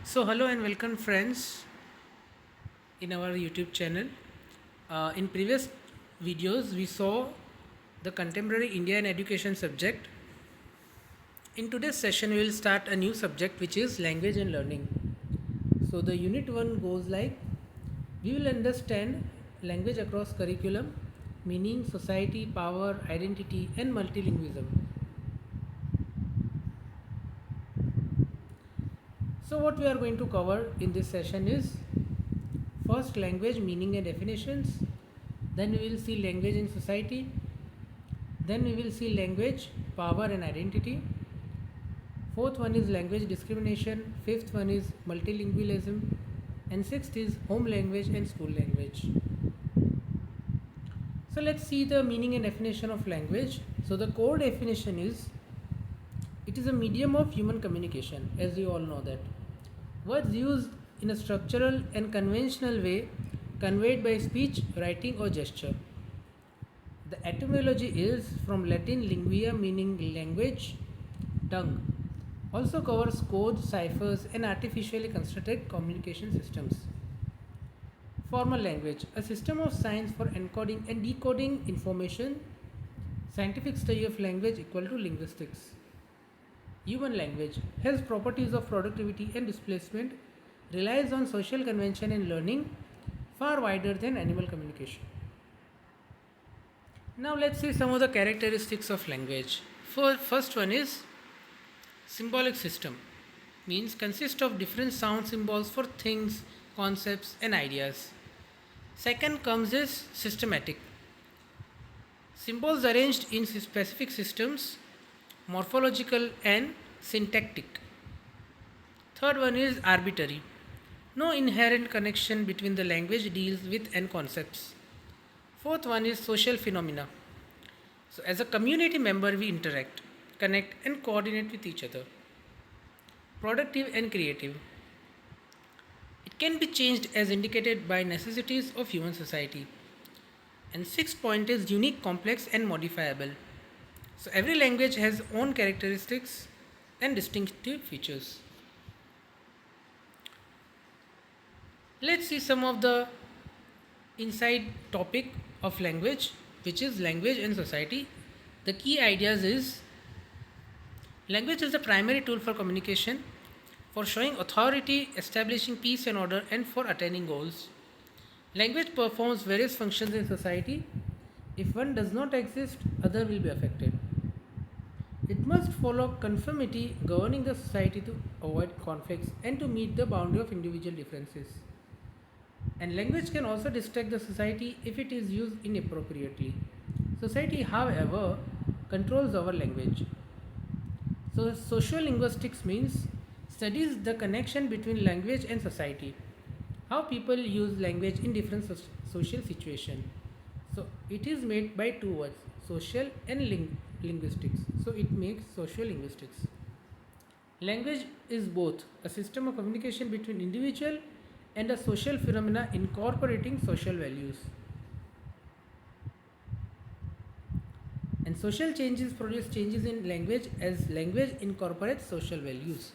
So, hello and welcome, friends, in our YouTube channel. In previous videos, we saw the contemporary Indian education subject. In today's session, we will start a new subject which is language and learning. So, the unit 1 goes like we will understand language across curriculum, meaning, society, power, identity, and multilingualism. So, what we are going to cover in this session is first language, meaning, and definitions. Then we will see language in society. Then we will see language, power, and identity. Fourth one is language discrimination. Fifth one is multilingualism. And sixth is home language and school language. So let's see the meaning and definition of language. So the core definition is it is a medium of human communication, as you all know that. Words used in a structural and conventional way conveyed by speech, writing, or gesture. The etymology is from Latin lingua, meaning language, tongue. Also covers codes, ciphers, and artificially constructed communication systems. Formal language, a system of science for encoding and decoding information. Scientific study of language equal to linguistics. Human language has properties of productivity and displacement, relies on social convention and learning, far wider than animal communication. Now let's see some of the characteristics of language. First one is symbolic system, means consists of different sound symbols for things, concepts and ideas. Second comes is systematic. Symbols arranged in specific systems, morphological and syntactic. Third one is arbitrary. No inherent connection between the language deals with and concepts. Fourth one is social phenomena. So as a community member we interact, connect and coordinate with each other. Productive and creative. It can be changed as indicated by necessities of human society. And sixth point is unique, complex and modifiable. So every language has own characteristics and distinctive features. Let's see some of the inside topic of language, which is language and society. The key ideas is language is the primary tool for communication, for showing authority, establishing peace and order, and for attaining goals. Language performs various functions in society. If one does not exist, other will be affected. It must follow conformity governing the society to avoid conflicts and to meet the boundary of individual differences. And language can also distract the society if it is used inappropriately. Society, however, controls our language. So, sociolinguistics means studies the connection between language and society, how people use language in different social situations. So, it is made by two words, social and linguistics. So, it makes sociolinguistics. Language is both a system of communication between individual and a social phenomena incorporating social values. And social changes produce changes in language as language incorporates social values.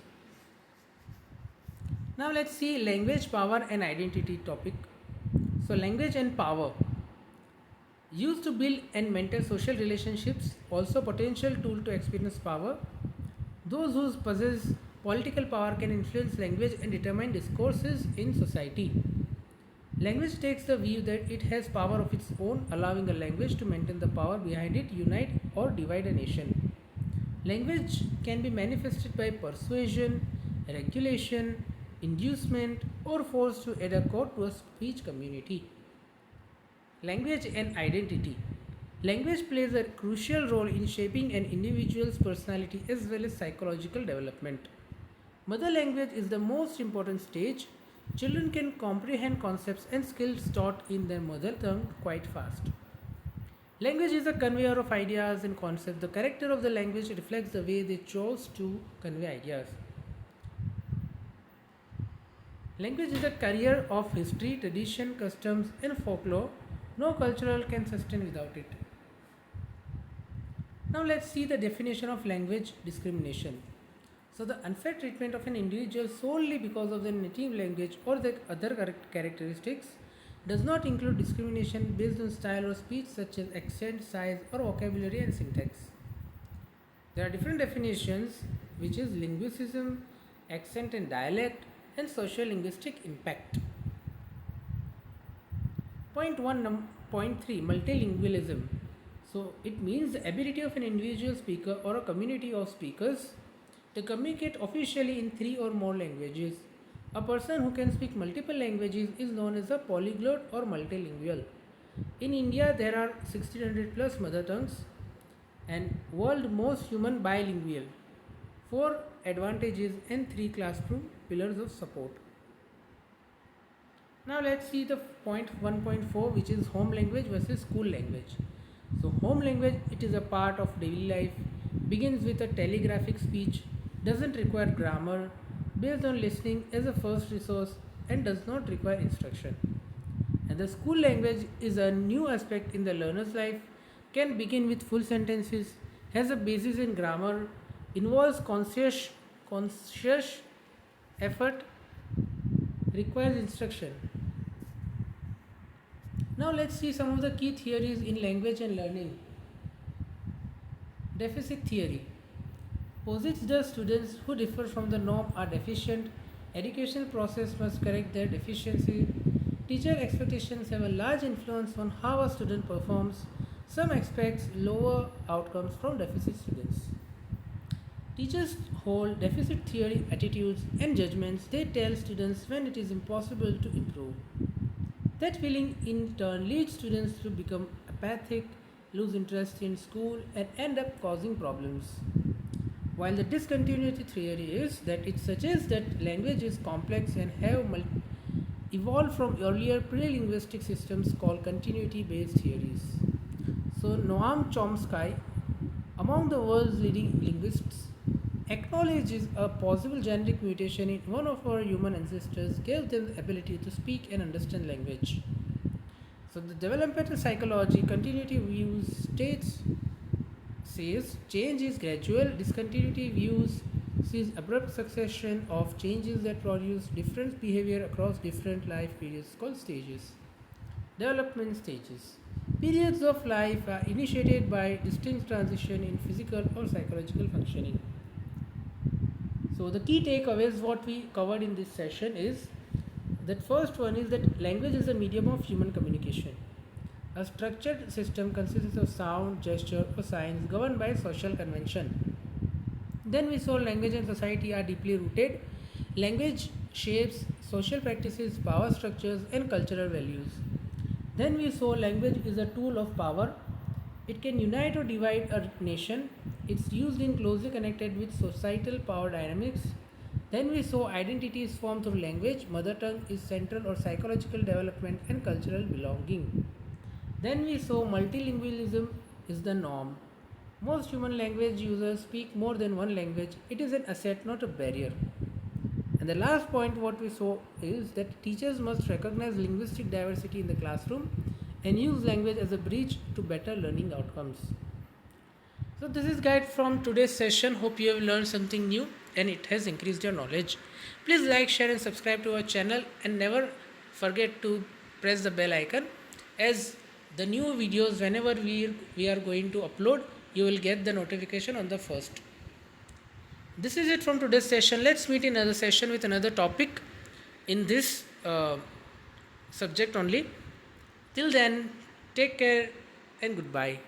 Now let's see language, power and identity topic. So language and power. Used to build and maintain social relationships, also potential tool to experience power. Those who possess political power can influence language and determine discourses in society. Language takes the view that it has power of its own, allowing a language to maintain the power behind it, unite or divide a nation. Language can be manifested by persuasion, regulation, inducement, or force to add a code to a speech community. Language and identity. Language plays a crucial role in shaping an individual's personality as well as psychological development. Mother language is the most important stage. Children can comprehend concepts and skills taught in their mother tongue quite fast. Language is a conveyor of ideas and concepts. The character of the language reflects the way they chose to convey ideas. Language is a carrier of history, tradition, customs, and folklore. No cultural can sustain without it. Now let's see the definition of language discrimination. So the unfair treatment of an individual solely because of their native language or their other characteristics does not include discrimination based on style or speech such as accent, size, or vocabulary and syntax. There are different definitions, which is linguicism, accent and dialect, and social linguistic impact. Point 3 multilingualism. So it means the ability of an individual speaker or a community of speakers to communicate officially in 3 or more languages. A person who can speak multiple languages is known as a polyglot or multilingual. In India, there are 1600 plus mother tongues and world most human bilingual. 4 advantages and 3 classroom pillars of support. Now let's see the point 1.4, which is home language versus school language. So home language, it is a part of daily life, begins with a telegraphic speech, doesn't require grammar, based on listening as a first resource and does not require instruction. And the school language is a new aspect in the learner's life, can begin with full sentences, has a basis in grammar, involves conscious effort, requires instruction. Now let's see some of the key theories in language and learning. Deficit theory posits the students who differ from the norm are deficient. Educational process must correct their deficiency. Teacher expectations have a large influence on how a student performs. Some expect lower outcomes from deficit students. Teachers hold deficit theory attitudes and judgments. They tell students when it is impossible to improve. That feeling in turn leads students to become apathic, lose interest in school, and end up causing problems. While the discontinuity theory is that it suggests that language is complex and have evolved from earlier pre-linguistic systems called continuity-based theories. So Noam Chomsky, among the world's leading linguists, acknowledges a possible genetic mutation in one of our human ancestors gave them the ability to speak and understand language. So the developmental psychology continuity views says change is gradual, discontinuity views sees abrupt succession of changes that produce different behavior across different life periods called stages. Development stages. Periods of life are initiated by distinct transition in physical or psychological functioning. So the key takeaways what we covered in this session is that first one is that language is a medium of human communication. A structured system consists of sound, gesture or signs governed by social convention. Then we saw language and society are deeply rooted. Language shapes social practices, power structures and cultural values. Then we saw language is a tool of power. It can unite or divide a nation. It's used in closely connected with societal power dynamics. Then we saw identity is formed through language. Mother tongue is central or psychological development and cultural belonging. Then we saw multilingualism is the norm. Most human language users speak more than one language. It is an asset, not a barrier. And the last point what we saw is that teachers must recognize linguistic diversity in the classroom and use language as a bridge to better learning outcomes. So this is guide from today's session. Hope you have learned something new and it has increased your knowledge. Please like, share and subscribe to our channel and never forget to press the bell icon, as the new videos whenever we are going to upload, you will get the notification on the first. This is it from today's session. Let's meet in another session with another topic in this subject only. Till then, take care and goodbye.